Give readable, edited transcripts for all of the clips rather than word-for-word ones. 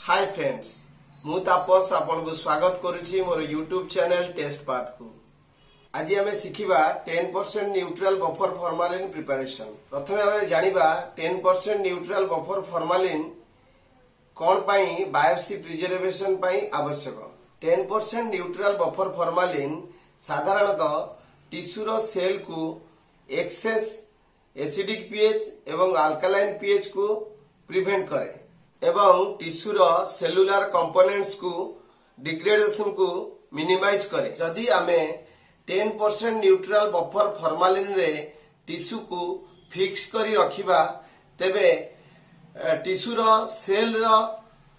Hi friends, मु तापस आपन को स्वागत करुछि मोर यूट्यूब चैनल टेस्ट पाथ को। आज आम शिखिबा 10% न्यूट्रल बफर फॉर्मालिन प्रिपरेशन। प्रथमे आम जानिबा 10% न्यूट्रल बफर फॉर्मालिन कोन पई बायोप्सी प्रिजर्वेशन पई आवश्यक। 10% न्यूट्रल बफर फॉर्मालिन साधारणतः टिश्यूर सेल को एक्सेस एसिडिक पीएच एवं अल्कालाइन पीएच को प्रिवेंट करे एवं टिश्यूर सेलुलर कंपोनेंट्स को डिग्रेडेशन को मिनिमाइज करे। जदि आमे 10% न्यूट्रल बफर फॉर्मालिन रे टिश्यू को फिक्स करी रखिबा तेबे टिश्यूर सेल रो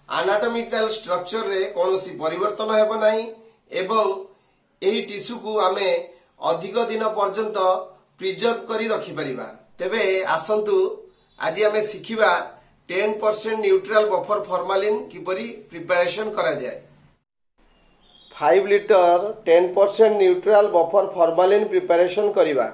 एनाटॉमिकल स्ट्रक्चर रे कोनोसी परिवर्तन हेबो नाही एवं एही टिश्यू को आमे अधिक दिन पर्यंत प्रिजर्व करी रखि परिबा। तेबे आसंतु आज आमे शिखिबा 10% न्यूट्रल बफर फॉर्मालिन किपरि प्रिपरेशन करा जाए। 5 litre 10% neutral buffer formalin preparation करिबा।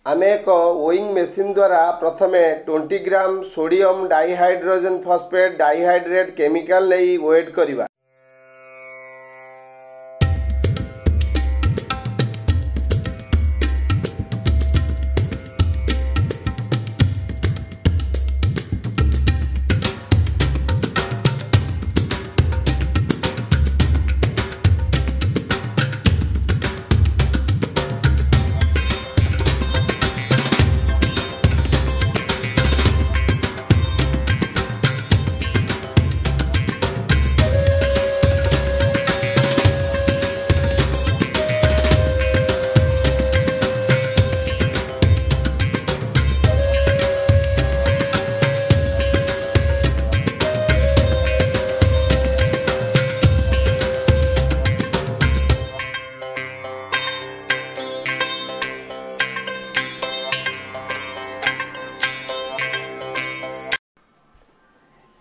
आमे एक वोइंग मेसिन द्वारा प्रथमे 20 gram sodium dihydrogen phosphate dihydrate chemical नहीं वेट करिबा।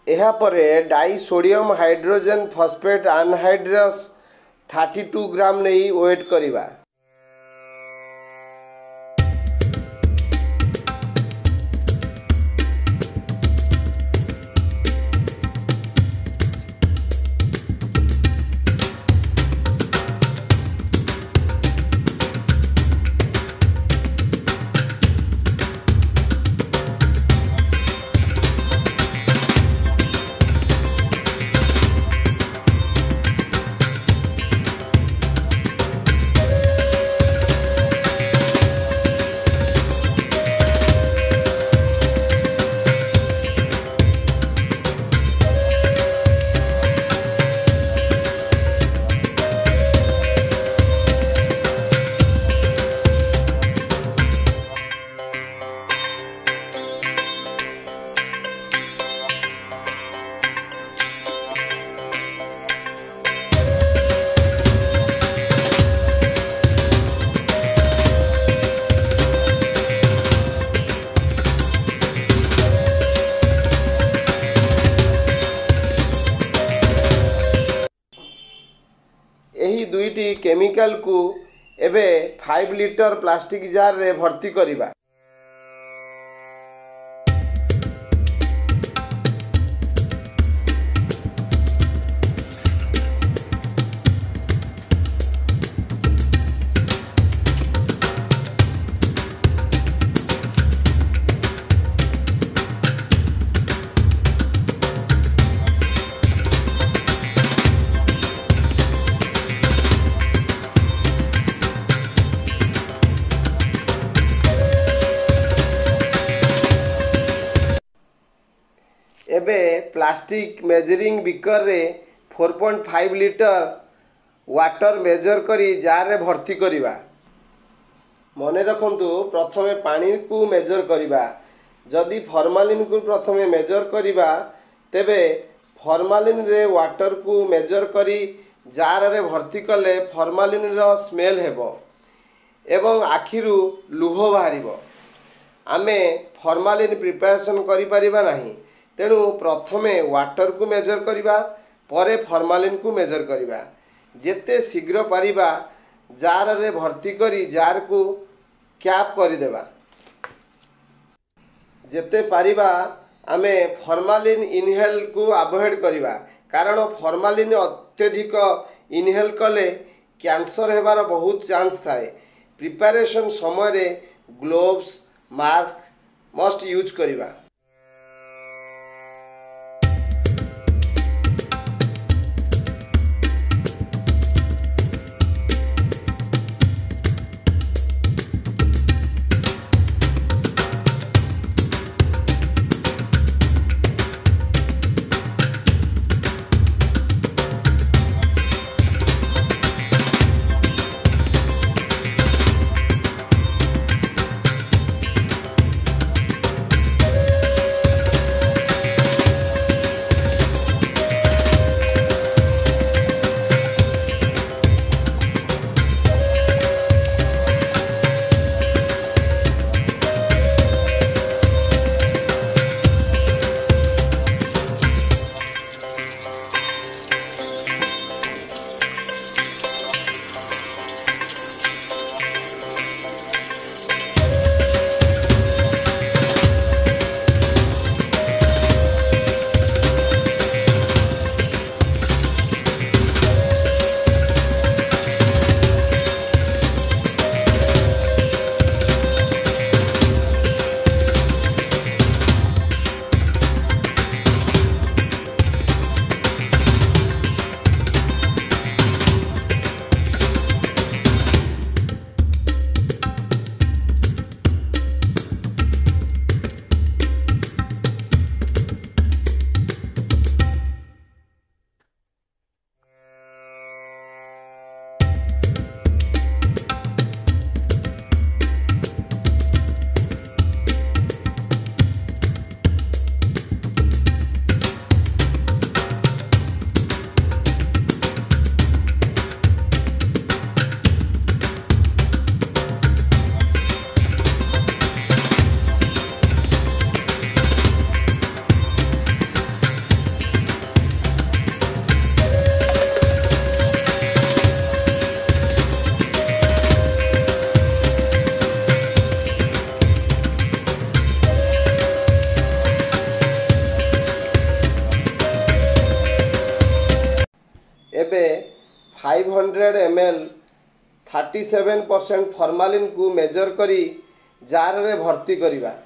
एहा परे die sodium hydrogen phosphate anhydrous 32 ग्राम नहीं वेट करिबा। एही दुईटी केमिकल को एबे 5 लीटर प्लास्टिक जार रे भर्ती करिबा। एबे प्लास्टिक मेजरिंग बिकर रे 4.5 लीटर वाटर मेजर करी जार रे भर्ती करिबा। मने रखंतु प्रथमे पानी को मेजर करिबा। जदि फॉर्मालिन को प्रथमे मेजर करिबा तेबे फॉर्मालिन रे वाटर को मेजर करी जार रे भर्ती कले फॉर्मालिन रो स्मेल हेबो एवं आखिरु लुह बाहरिबो। आमे फॉर्मालिन प्रिपरेशन करि परिबा नाही। तेणु प्रथमे वाटर को मेजर करिबा परे फॉर्मालिन को मेजर करिबा। जेते शीघ्र पारिबा जार रे भर्ती करी जार को क्याप करदेबा। जेते पारिबा आमे फॉर्मालिन इनहेल को अवॉइड करिबा, कारण फॉर्मालिन अत्यधिक इनहेल कले कैंसर हेबार बहुत चांस थाए। प्रिपरेशन समय रे ग्लोव्स मास्क मस्ट यूज करिबा। एबे 500 ml 37% फॉर्मालिन को मेजर करी जार रे भर्ती करिबा।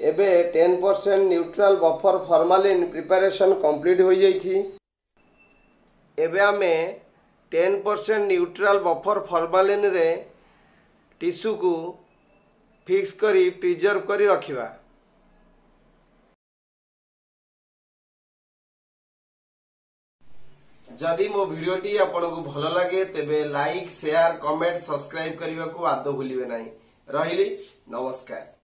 एबे 10% neutral buffer formalin preparation complete हो जाइछि। एबे आमे 10% न्यूट्रल बफर फॉर्मालिन रे टिश्यू को फिक्स करी प्रिजर्व करी रखिबा। जदि मो वीडियोटी आपको भल लगे तेबे लाइक शेयर कमेंट सब्सक्राइब करने को आदौ भूलिबे नहीं। रहिली नमस्कार।